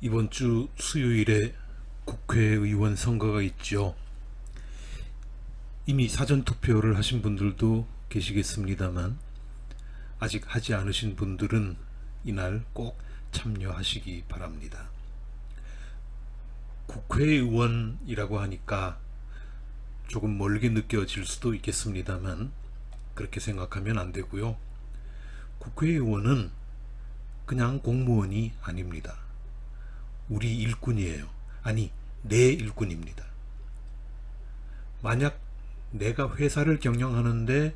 이번 주 수요일에 국회의원 선거가 있죠. 이미 사전투표를 하신 분들도 계시겠습니다만 아직 하지 않으신 분들은 이날 꼭 참여하시기 바랍니다. 국회의원이라고 하니까 조금 멀게 느껴질 수도 있겠습니다만 그렇게 생각하면 안 되고요. 국회의원은 그냥 공무원이 아닙니다. 우리 일꾼이에요. 아니, 내 일꾼입니다. 만약 내가 회사를 경영하는데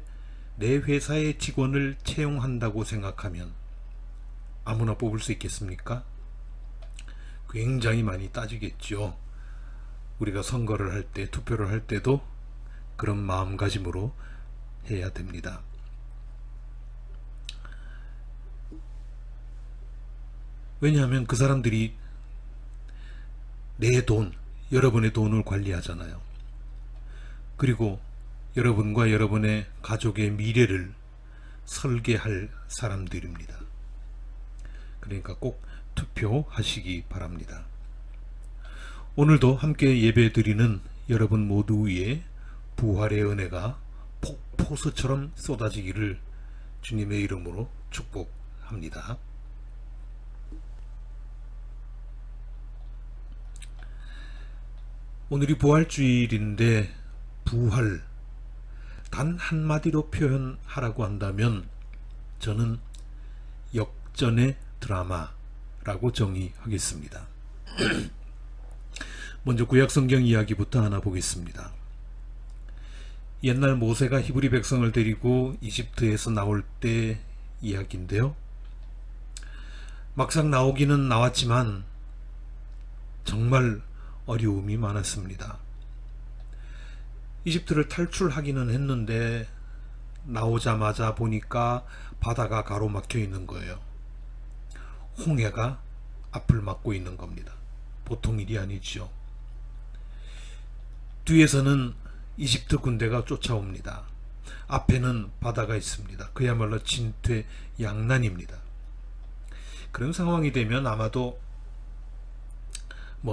내 회사의 직원을 채용한다고 생각하면 아무나 뽑을 수 있겠습니까? 굉장히 많이 따지겠죠. 우리가 선거를 할 때, 투표를 할 때도 그런 마음가짐으로 해야 됩니다. 왜냐하면 그 사람들이 내 돈, 여러분의 돈을 관리하잖아요. 그리고 여러분과 여러분의 가족의 미래를 설계할 사람들입니다. 그러니까 꼭 투표하시기 바랍니다. 오늘도 함께 예배드리는 여러분 모두 위에 부활의 은혜가 폭포수처럼 쏟아지기를 주님의 이름으로 축복합니다. 오늘이 부활주일인데 부활 단 한마디로 표현하라고 한다면 저는 역전의 드라마라고 정의하겠습니다. 먼저 구약성경 이야기부터 하나 보겠습니다. 옛날 모세가 히브리 백성을 데리고 이집트에서 나올 때 이야기인데요. 막상 나오기는 나왔지만 정말 어려움이 많았습니다. 이집트를 탈출하기는 했는데 나오자마자 보니까 바다가 가로막혀 있는 거예요. 홍해가 앞을 막고 있는 겁니다. 보통 일이 아니죠. 뒤에서는 이집트 군대가 쫓아옵니다. 앞에는 바다가 있습니다. 그야말로 진퇴양난입니다. 그런 상황이 되면 아마도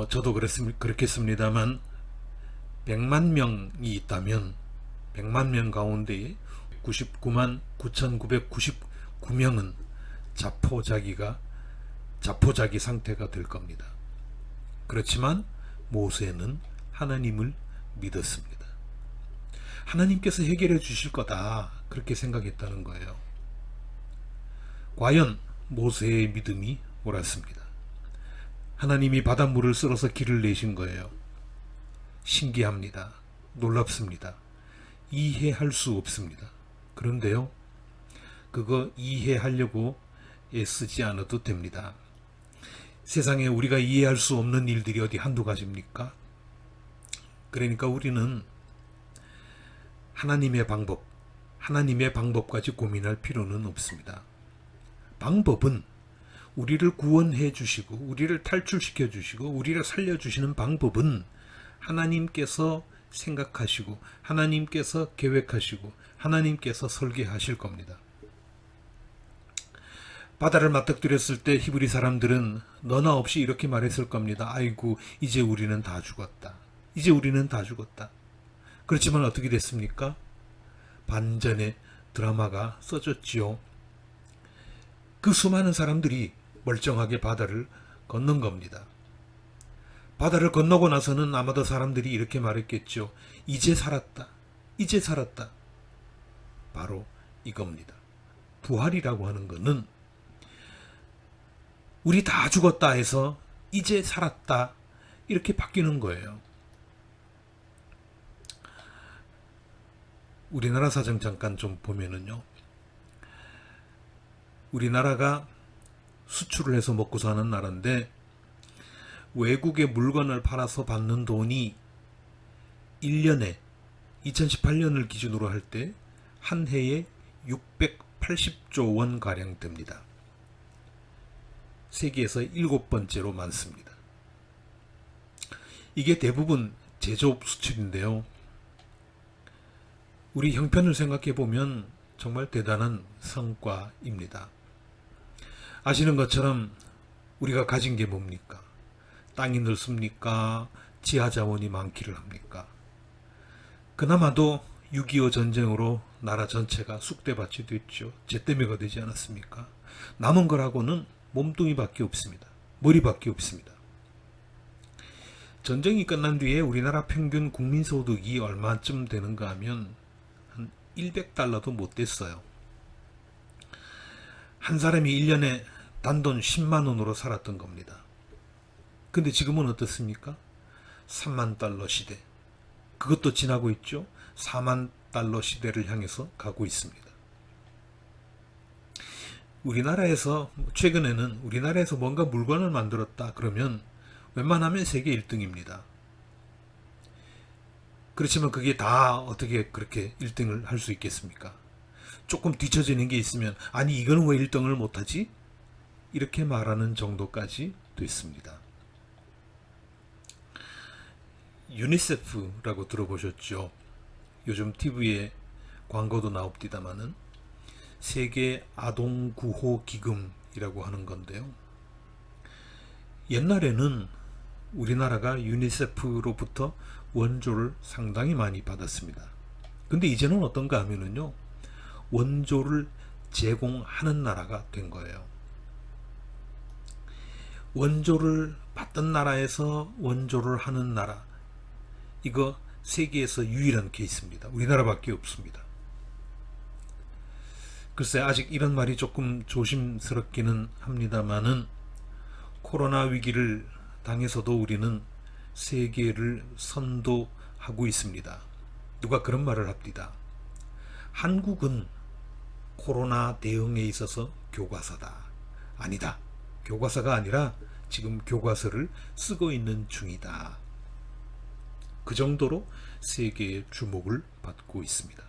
저도 그렇겠습니다만 100만 명이 있다면 100만 명 가운데 99만 9,999명은 자포자기 상태가 될 겁니다. 그렇지만 모세는 하나님을 믿었습니다. 하나님께서 해결해 주실 거다 그렇게 생각했다는 거예요. 과연 모세의 믿음이 옳았습니다. 하나님이 바닷물을 쓸어서 길을 내신 거예요. 신기합니다. 놀랍습니다. 이해할 수 없습니다. 그런데요, 그거 이해하려고 애쓰지 않아도 됩니다. 세상에 우리가 이해할 수 없는 일들이 어디 한두 가지입니까? 그러니까 우리는 하나님의 방법까지 고민할 필요는 없습니다. 방법은 우리를 구원해 주시고 우리를 탈출시켜 주시고 우리를 살려 주시는 방법은 하나님께서 생각하시고 하나님께서 계획하시고 하나님께서 설계하실 겁니다. 바다를 맞닥뜨렸을 때 히브리 사람들은 너나 없이 이렇게 말했을 겁니다. 아이고, 이제 우리는 다 죽었다. 이제 우리는 다 죽었다. 그렇지만 어떻게 됐습니까? 반전의 드라마가 써졌지요. 그 수많은 사람들이 멀쩡하게 바다를 건넌 겁니다. 바다를 건너고 나서는 아마도 사람들이 이렇게 말했겠죠. 이제 살았다. 이제 살았다. 바로 이겁니다. 부활이라고 하는 것은 우리 다 죽었다 해서 이제 살았다 이렇게 바뀌는 거예요. 우리나라 사정 잠깐 좀 보면은요. 우리나라가 수출을 해서 먹고 사는 나라인데 외국에 물건을 팔아서 받는 돈이 1년에 2018년을 기준으로 할 때 한 해에 680조 원 가량 됩니다. 세계에서 7번째로 많습니다. 이게 대부분 제조업 수출인데요. 우리 형편을 생각해 보면 정말 대단한 성과입니다. 아시는 것처럼 우리가 가진 게 뭡니까? 땅이 넓습니까? 지하 자원이 많기를 합니까? 그나마도 6.25 전쟁으로 나라 전체가 쑥대밭이 됐죠. 잿더미가 되지 않았습니까? 남은 거라고는 몸뚱이밖에 없습니다. 머리밖에 없습니다. 전쟁이 끝난 뒤에 우리나라 평균 국민소득이 얼마쯤 되는가 하면 한 100달러도 못 됐어요. 한 사람이 1년에 단돈 10만 원으로 살았던 겁니다. 근데 지금은 어떻습니까? 3만 달러 시대. 그것도 지나고 있죠. 4만 달러 시대를 향해서 가고 있습니다. 우리나라에서 최근에는 우리나라에서 뭔가 물건을 만들었다 그러면 웬만하면 세계 1등입니다. 그렇지만 그게 다 어떻게 그렇게 1등을 할 수 있겠습니까? 조금 뒤처지는 게 있으면 아니 이거는 왜 1등을 못하지? 이렇게 말하는 정도까지 됐습니다. 유니세프라고 들어보셨죠? 요즘 TV에 광고도 나옵니다마는 세계 아동 구호 기금이라고 하는 건데요. 옛날에는 우리나라가 유니세프로부터 원조를 상당히 많이 받았습니다. 근데 이제는 어떤가 하면은요, 원조를 제공하는 나라가 된 거예요. 원조를 받던 나라에서 원조를 하는 나라, 이거 세계에서 유일한 케이스입니다. 우리나라밖에 없습니다. 글쎄 아직 이런 말이 조금 조심스럽기는 합니다만은 코로나 위기를 당해서도 우리는 세계를 선도하고 있습니다. 누가 그런 말을 합니다. 한국은 코로나 대응에 있어서 교과서다. 아니다. 교과서가 아니라 지금 교과서를 쓰고 있는 중이다. 그 정도로 세계의 주목을 받고 있습니다.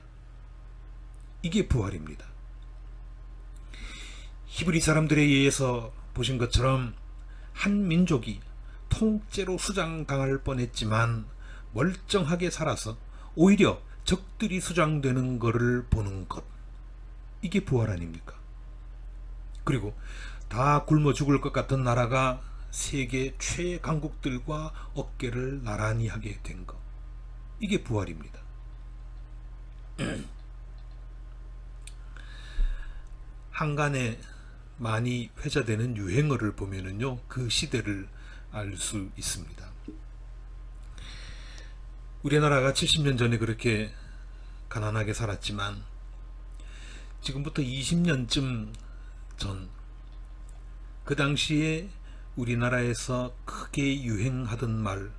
이게 부활입니다. 히브리 사람들에 의해서 보신 것처럼 한 민족이 통째로 수장당할 뻔했지만 멀쩡하게 살아서 오히려 적들이 수장되는 것을 보는 것, 이게 부활 아닙니까? 그리고 다 굶어 죽을 것 같은 나라가 세계 최강국들과 어깨를 나란히 하게 된 것, 이게 부활입니다. 한간에 많이 회자되는 유행어를 보면은요, 그 시대를 알 수 있습니다. 우리나라가 70년 전에 그렇게 가난하게 살았지만 지금부터 20년쯤 전, 그 당시에 우리나라에서 크게 유행하던 말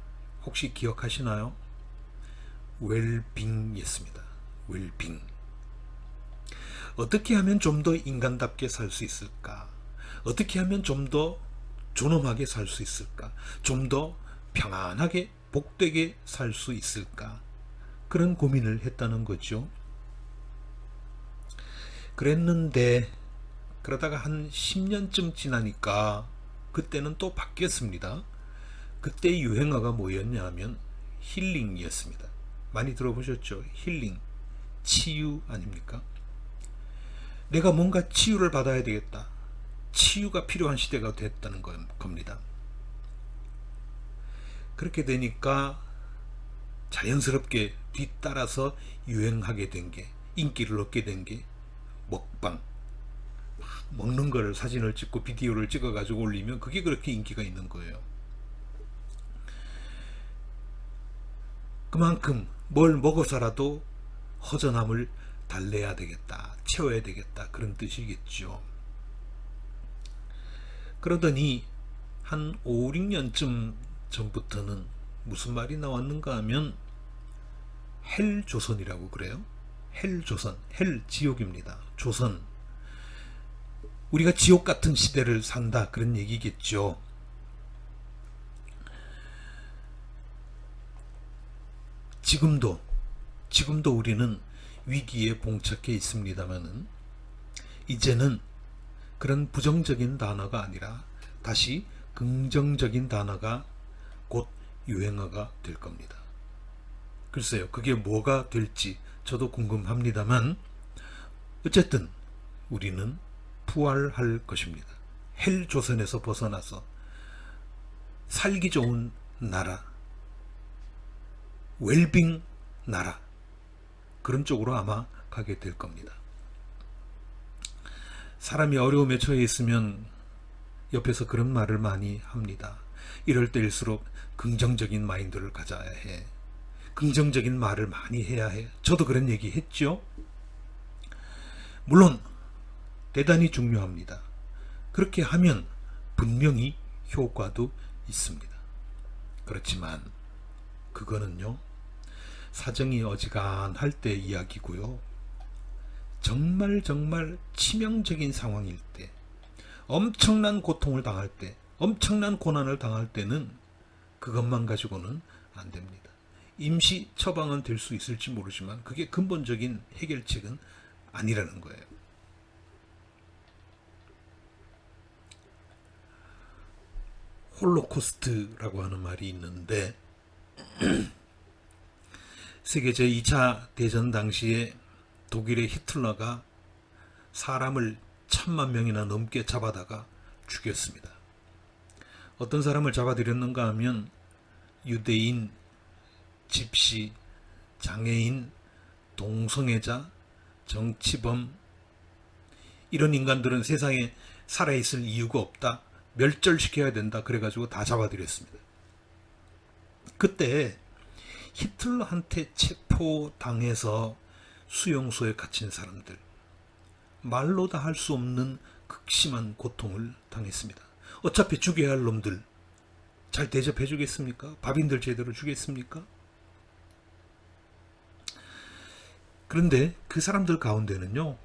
혹시 기억하시나요? 웰빙이었습니다. 웰빙. 어떻게 하면 좀 더 인간답게 살 수 있을까? 어떻게 하면 좀 더 존엄하게 살 수 있을까? 좀 더 평안하게 복되게 살 수 있을까? 그런 고민을 했다는 거죠. 그랬는데 그러다가 한 10년쯤 지나니까 그때는 또 바뀌었습니다. 그때 유행어가 뭐였냐 하면 힐링이었습니다. 많이 들어보셨죠? 힐링, 치유 아닙니까? 내가 뭔가 치유를 받아야 되겠다. 치유가 필요한 시대가 됐다는 겁니다. 그렇게 되니까 자연스럽게 뒤따라서 유행하게 된 게, 인기를 얻게 된 게 먹방. 먹는 거를 사진을 찍고 비디오를 찍어 가지고 올리면 그게 그렇게 인기가 있는 거예요. 그만큼 뭘 먹어서라도 허전함을 달래야 되겠다, 채워야 되겠다, 그런 뜻이겠죠. 그러더니 한 5, 6년쯤 전부터는 무슨 말이 나왔는가 하면 헬조선이라고 그래요. 헬조선, 헬 지옥입니다. 조선, 우리가 지옥 같은 시대를 산다, 그런 얘기겠죠. 지금도 우리는 위기에 봉착해 있습니다만은 이제는 그런 부정적인 단어가 아니라 다시 긍정적인 단어가 곧 유행어가 될 겁니다. 글쎄요, 그게 뭐가 될지 저도 궁금합니다만 어쨌든 우리는 부활할 것입니다. 헬조선에서 벗어나서 살기 좋은 나라, 웰빙 나라, 그런 쪽으로 아마 가게 될 겁니다. 사람이 어려움에 처해 있으면 옆에서 그런 말을 많이 합니다. 이럴 때일수록 긍정적인 마인드를 가져야 해. 긍정적인 말을 많이 해야 해. 저도 그런 얘기 했죠. 물론 대단히 중요합니다. 그렇게 하면 분명히 효과도 있습니다. 그렇지만 그거는요, 사정이 어지간할 때 이야기고요. 정말 치명적인 상황일 때, 엄청난 고통을 당할 때, 엄청난 고난을 당할 때는 그것만 가지고는 안 됩니다. 임시 처방은 될 수 있을지 모르지만 그게 근본적인 해결책은 아니라는 거예요. 홀로코스트라고 하는 말이 있는데 세계 제2차 대전 당시에 독일의 히틀러가 사람을 1000만 명이나 넘게 잡아다가 죽였습니다. 어떤 사람을 잡아들였는가 하면 유대인, 집시, 장애인, 동성애자, 정치범, 이런 인간들은 세상에 살아있을 이유가 없다, 멸절시켜야 된다, 그래가지고 다 잡아들였습니다. 그때 히틀러한테 체포당해서 수용소에 갇힌 사람들, 말로 다 할 수 없는 극심한 고통을 당했습니다. 어차피 죽여야 할 놈들 잘 대접해 주겠습니까? 밥인들 제대로 주겠습니까? 그런데 그 사람들 가운데는요,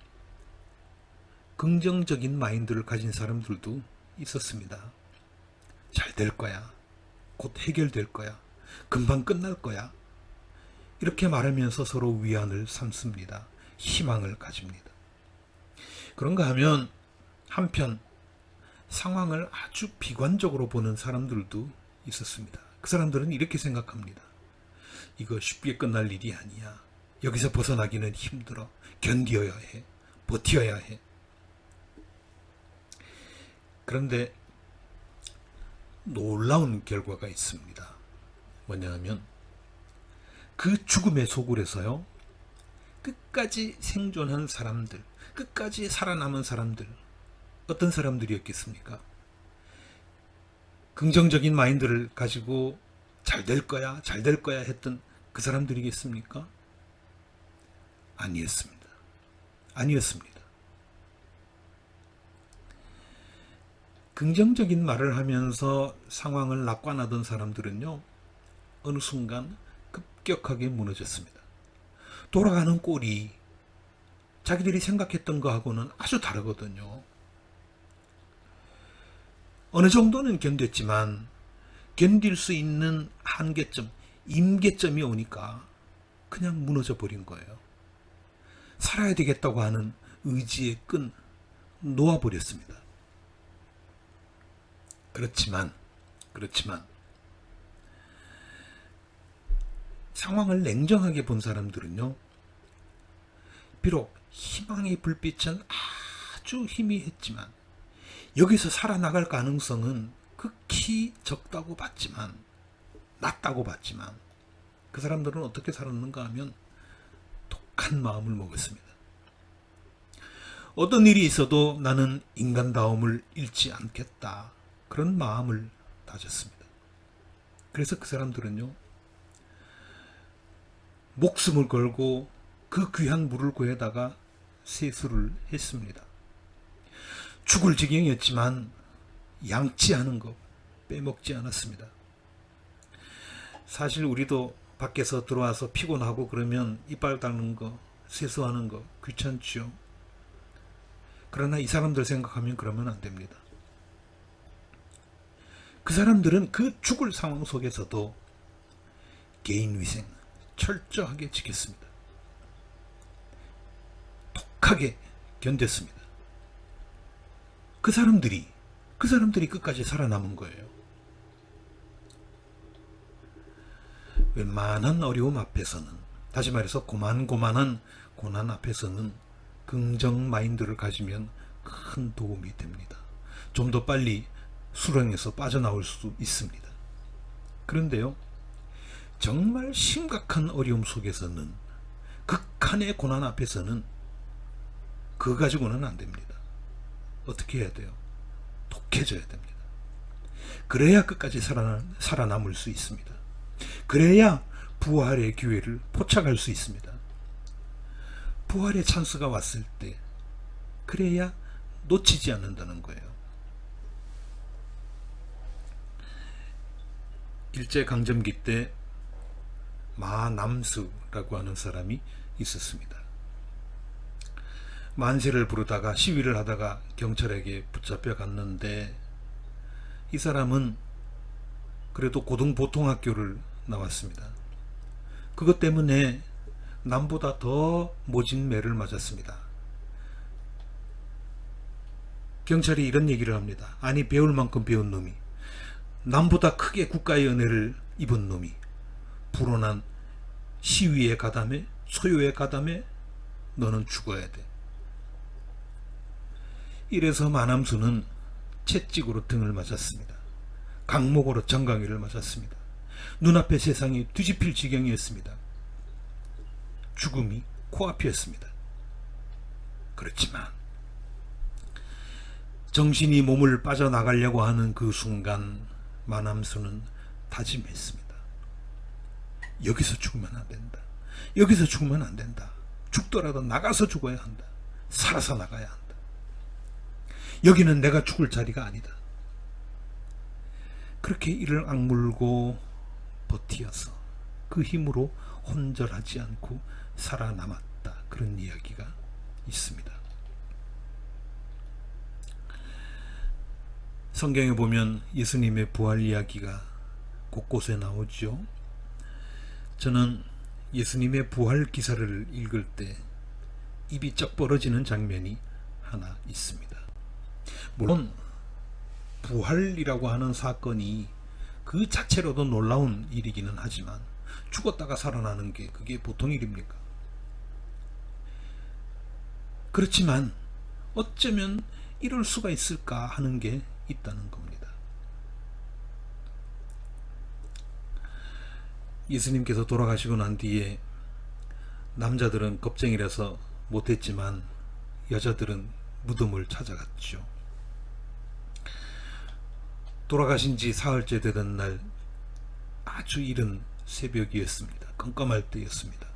긍정적인 마인드를 가진 사람들도 있었습니다. 잘 될 거야. 곧 해결될 거야. 금방 끝날 거야. 이렇게 말하면서 서로 위안을 삼습니다. 희망을 가집니다. 그런가 하면 한편 상황을 아주 비관적으로 보는 사람들도 있었습니다. 그 사람들은 이렇게 생각합니다. 이거 쉽게 끝날 일이 아니야. 여기서 벗어나기는 힘들어. 견뎌야 해. 버텨야 해. 그런데 놀라운 결과가 있습니다. 뭐냐 하면 그 죽음의 소굴에서요, 끝까지 생존한 사람들, 끝까지 살아남은 사람들, 어떤 사람들이었겠습니까? 긍정적인 마인드를 가지고 잘 될 거야, 잘 될 거야 했던 그 사람들이겠습니까? 아니었습니다. 아니었습니다. 긍정적인 말을 하면서 상황을 낙관하던 사람들은요, 어느 순간 급격하게 무너졌습니다. 돌아가는 꼴이 자기들이 생각했던 거하고는 아주 다르거든요. 어느 정도는 견뎠지만 견딜 수 있는 한계점, 임계점이 오니까 그냥 무너져 버린 거예요. 살아야 되겠다고 하는 의지의 끈 놓아버렸습니다. 그렇지만 상황을 냉정하게 본 사람들은요, 비록 희망의 불빛은 아주 희미했지만 여기서 살아나갈 가능성은 극히 적다고 봤지만, 낮다고 봤지만, 그 사람들은 어떻게 살았는가 하면 독한 마음을 먹었습니다. 어떤 일이 있어도 나는 인간다움을 잃지 않겠다, 그런 마음을 다졌습니다. 그래서 그 사람들은요, 목숨을 걸고 그 귀한 물을 구해다가 세수를 했습니다. 죽을 지경이었지만 양치하는 거 빼먹지 않았습니다. 사실 우리도 밖에서 들어와서 피곤하고 그러면 이빨 닦는 거, 세수하는 거 귀찮죠. 그러나 이 사람들 생각하면 그러면 안 됩니다. 그 사람들은 그 죽을 상황 속에서도 개인위생 철저하게 지켰습니다. 독하게 견뎠습니다. 그 사람들이 끝까지 살아남은 거예요. 웬만한 어려움 앞에서는, 다시 말해서 고만고만한 고난 앞에서는 긍정 마인드를 가지면 큰 도움이 됩니다. 좀 더 빨리 수렁에서 빠져나올 수 있습니다. 그런데요, 정말 심각한 어려움 속에서는, 극한의 고난 앞에서는 그거 가지고는 안 됩니다. 어떻게 해야 돼요? 독해져야 됩니다. 그래야 끝까지 살아남을 수 있습니다. 그래야 부활의 기회를 포착할 수 있습니다. 부활의 찬스가 왔을 때 그래야 놓치지 않는다는 거예요. 일제강점기 때 마남수라고 하는 사람이 있었습니다. 만세를 부르다가 시위를 하다가 경찰에게 붙잡혀 갔는데, 이 사람은 그래도 고등보통학교를 나왔습니다. 그것 때문에 남보다 더 모진 매를 맞았습니다. 경찰이 이런 얘기를 합니다. 아니, 배울 만큼 배운 놈이, 남보다 크게 국가의 은혜를 입은 놈이 불온한 시위에 가담해, 소요에 가담해, 너는 죽어야 돼. 이래서 마남수는 채찍으로 등을 맞았습니다. 강목으로 정강이를 맞았습니다. 눈앞에 세상이 뒤집힐 지경이었습니다. 죽음이 코앞이었습니다. 그렇지만 정신이 몸을 빠져나가려고 하는 그 순간 마남수는 다짐했습니다. 여기서 죽으면 안 된다. 여기서 죽으면 안 된다. 죽더라도 나가서 죽어야 한다. 살아서 나가야 한다. 여기는 내가 죽을 자리가 아니다. 그렇게 이를 악물고 버티어서 그 힘으로 혼절하지 않고 살아남았다. 그런 이야기가 있습니다. 성경에 보면 예수님의 부활 이야기가 곳곳에 나오죠. 저는 예수님의 부활 기사를 읽을 때 입이 쩍 벌어지는 장면이 하나 있습니다. 물론 부활이라고 하는 사건이 그 자체로도 놀라운 일이기는 하지만, 죽었다가 살아나는 게 그게 보통 일입니까? 그렇지만 어쩌면 이럴 수가 있을까 하는 게 있다는 겁니다. 예수님께서 돌아가시고 난 뒤에 남자들은 겁쟁이라서 못했지만 여자들은 무덤을 찾아갔죠. 돌아가신 지 사흘째 되던 날, 아주 이른 새벽이었습니다. 깜깜할 때였습니다.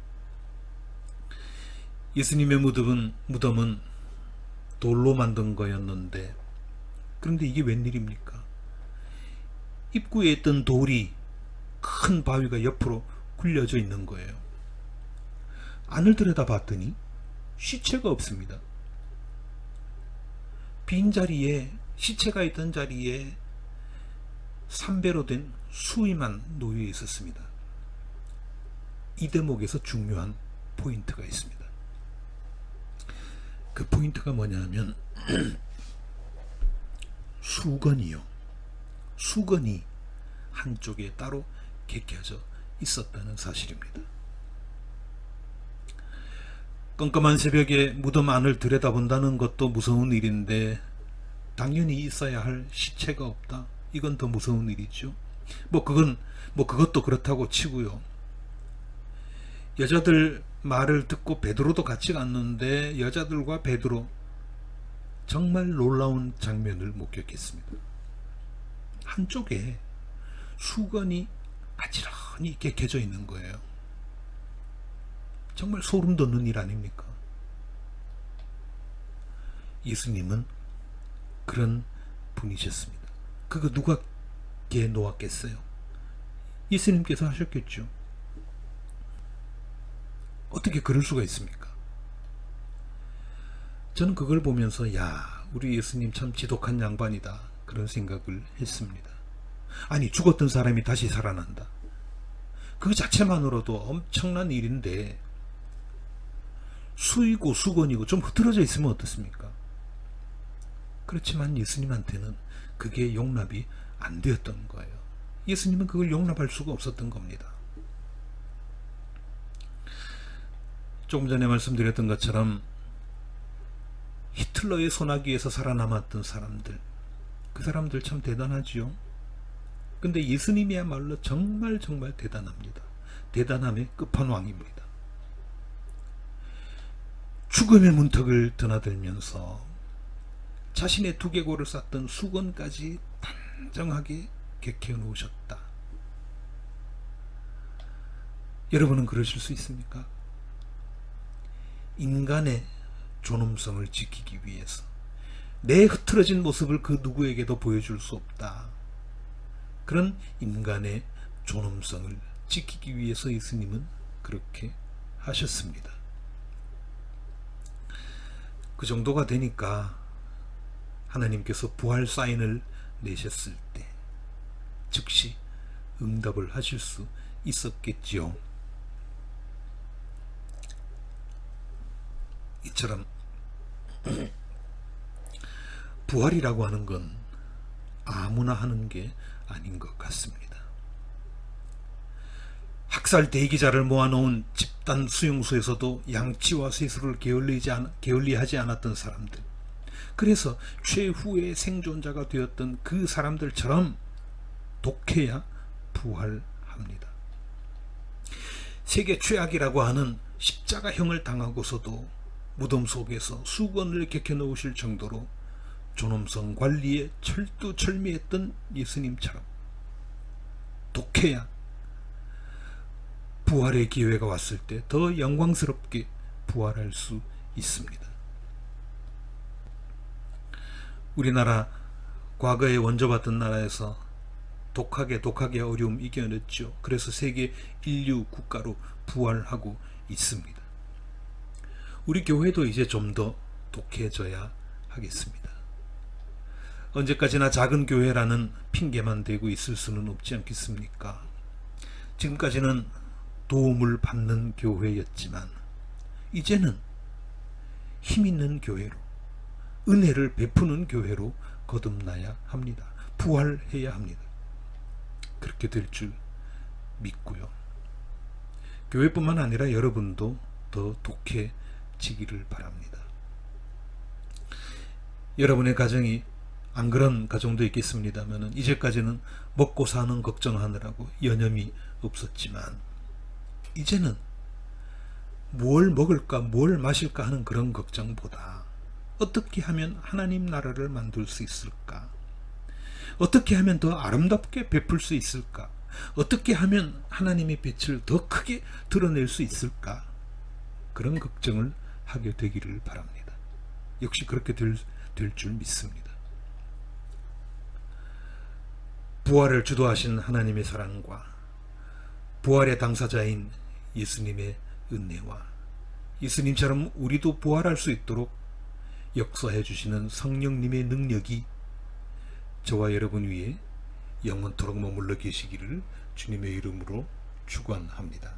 예수님의 무덤은 돌로 만든 거였는데, 그런데 이게 웬일입니까? 입구에 있던 돌이 큰 바위가 옆으로 굴려져 있는 거예요. 안을 들여다봤더니 시체가 없습니다. 빈자리에, 시체가 있던 자리에 삼배로 된 수위만 놓여 있었습니다. 이 대목에서 중요한 포인트가 있습니다. 그 포인트가 뭐냐면 수건이 한쪽에 따로 개켜져 있었다는 사실입니다. 깜깜한 새벽에 무덤 안을 들여다본다는 것도 무서운 일인데, 당연히 있어야 할 시체가 없다. 이건 더 무서운 일이죠. 그것도 그렇다고 치고요. 여자들 말을 듣고 베드로도 같이 갔는데, 여자들과 베드로 정말 놀라운 장면을 목격했습니다. 한쪽에 수건이 아지런히 개켜져 있는 거예요. 정말 소름 돋는 일 아닙니까? 예수님은 그런 분이셨습니다. 그거 누가 개 놓았겠어요? 예수님께서 하셨겠죠. 어떻게 그럴 수가 있습니까? 저는 그걸 보면서, 야, 우리 예수님 참 지독한 양반이다, 그런 생각을 했습니다. 아니, 죽었던 사람이 다시 살아난다. 그 자체만으로도 엄청난 일인데, 수이고 수건이고 좀 흐트러져 있으면 어떻습니까? 그렇지만 예수님한테는 그게 용납이 안 되었던 거예요. 예수님은 그걸 용납할 수가 없었던 겁니다. 조금 전에 말씀드렸던 것처럼 히틀러의 소나기에서 살아남았던 사람들, 그 사람들 참 대단하지요. 근데 예수님이야말로 정말 정말 대단합니다. 대단함의 끝판왕입니다. 죽음의 문턱을 드나들면서 자신의 두개골을 쌌던 수건까지 단정하게 개켜 놓으셨다. 여러분은 그러실 수 있습니까? 인간의 존엄성을 지키기 위해서 내 흐트러진 모습을 그 누구에게도 보여줄 수 없다. 그런 인간의 존엄성을 지키기 위해서 예수님은 그렇게 하셨습니다. 그 정도가 되니까 하나님께서 부활 사인을 내셨을 때 즉시 응답을 하실 수 있었겠지요. 이처럼 부활이라고 하는 건 아무나 하는 게 아닌 것 같습니다. 학살 대기자를 모아놓은 집단 수용소에서도 양치와 세수를 게을리하지 않았던 사람들, 그래서 최후의 생존자가 되었던 그 사람들처럼 독해야 부활합니다. 세계 최악이라고 하는 십자가형을 당하고서도 무덤 속에서 수건을 개켜 놓으실 정도로 존엄성 관리에 철두철미했던 예수님처럼 독해야 부활의 기회가 왔을 때 더 영광스럽게 부활할 수 있습니다. 우리나라 과거에 원조받던 나라에서 독하게 어려움 이겨냈죠. 그래서 세계 인류 국가로 부활하고 있습니다. 우리 교회도 이제 좀 더 독해져야 하겠습니다. 언제까지나 작은 교회라는 핑계만 대고 있을 수는 없지 않겠습니까? 지금까지는 도움을 받는 교회였지만 이제는 힘있는 교회로, 은혜를 베푸는 교회로 거듭나야 합니다. 부활해야 합니다. 그렇게 될 줄 믿고요. 교회뿐만 아니라 여러분도 더 독해지기를 바랍니다. 여러분의 가정이 안 그런 가정도 있겠습니다만 이제까지는 먹고 사는 걱정하느라고 여념이 없었지만 이제는 뭘 먹을까 뭘 마실까 하는 그런 걱정보다 어떻게 하면 하나님 나라를 만들 수 있을까, 어떻게 하면 더 아름답게 베풀 수 있을까, 어떻게 하면 하나님의 빛을 더 크게 드러낼 수 있을까, 그런 걱정을 하게 되기를 바랍니다. 역시 그렇게 될 줄 믿습니다. 부활을 주도하신 하나님의 사랑과 부활의 당사자인 예수님의 은혜와 예수님처럼 우리도 부활할 수 있도록 역사해 주시는 성령님의 능력이 저와 여러분 위에 영원토록 머물러 계시기를 주님의 이름으로 축원합니다.